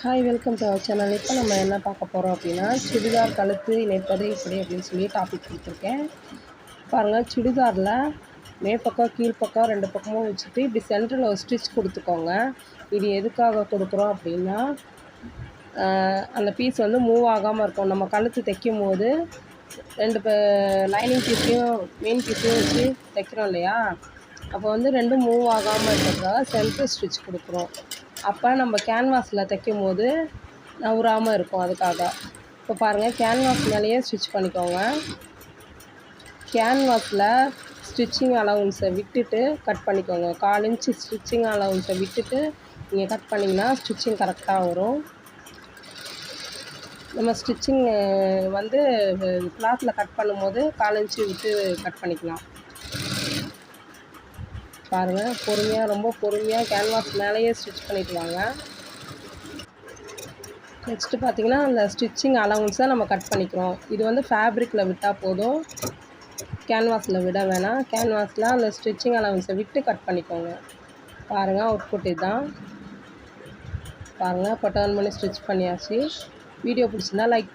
Hi, welcome to our channel. இப்போ நம்ம என்ன பார்க்க போகிறோம் அப்படின்னா, சுடிதார் கழுத்து இணைப்பது இப்படி அப்படின்னு சொல்லி டாபிக் கொடுத்துருக்கேன். பாருங்கள், சுடிதாரில் மேற்பக்கம் கீழ்ப்பக்கம் 2 பக்கமும் வச்சுட்டு இப்படி சென்டரில் ஒரு ஸ்டிச் கொடுத்துக்கோங்க. இது எதுக்காக கொடுக்குறோம் அப்படின்னா, அந்த பீஸ் வந்து மூவ் ஆகாமல் இருக்கும். நம்ம கழுத்து தைக்கும் போது 2 லைனிங் பீஸையும் மெயின் பீஸையும் வச்சு தைக்கிறோம் இல்லையா, அப்போ வந்து 2ம் மூவ் ஆகாமல் இருக்கிறதுக்காக சென்டர் ஸ்டிச் கொடுக்குறோம். அப்போ நம்ம கேன்வாஸில் தைக்கும் போது நவுறாமல் இருக்கும். அதுக்காக இப்போ பாருங்கள், கேன்வாஸ் மேலேயே ஸ்டிச் பண்ணிக்கோங்க. கேன்வாஸில் ஸ்டிச்சிங் அலவுன்ஸை விட்டுட்டு கட் பண்ணிக்கோங்க. 1/4 இன்ச்சு ஸ்டிச்சிங் அலவுன்ஸை விட்டுட்டு நீங்கள் கட் பண்ணிங்கன்னா ஸ்டிச்சிங் கரெக்டாக வரும். நம்ம ஸ்டிச்சிங் வந்து கிளாத்தில் கட் பண்ணும்போது 1/4 இன்ச்சு விட்டு கட் பண்ணிக்கலாம். பாருங்கள், பொறுமையாக, ரொம்ப பொறுமையாக கேன்வாஸ் மேலேயே ஸ்டிச் பண்ணிட்டு வாங்க. நெக்ஸ்ட்டு பார்த்திங்கன்னா, அந்த ஸ்டிச்சிங் அலவுன்ஸை நம்ம கட் பண்ணிக்கிறோம். இது வந்து ஃபேப்ரிக்கில் விட்டால் போதும், கேன்வாஸில் விட வேணாம். கேன்வாஸில் அந்த ஸ்டிச்சிங் அலவுன்ஸை விட்டு கட் பண்ணிக்கோங்க. பாருங்கள், அவுட்புட் இதுதான். பாருங்கள், இப்போ டர்ன் பண்ணி ஸ்டிச் பண்ணியாச்சு. வீடியோ பிடிச்சிருந்தா லைக் பண்ணுங்கள்.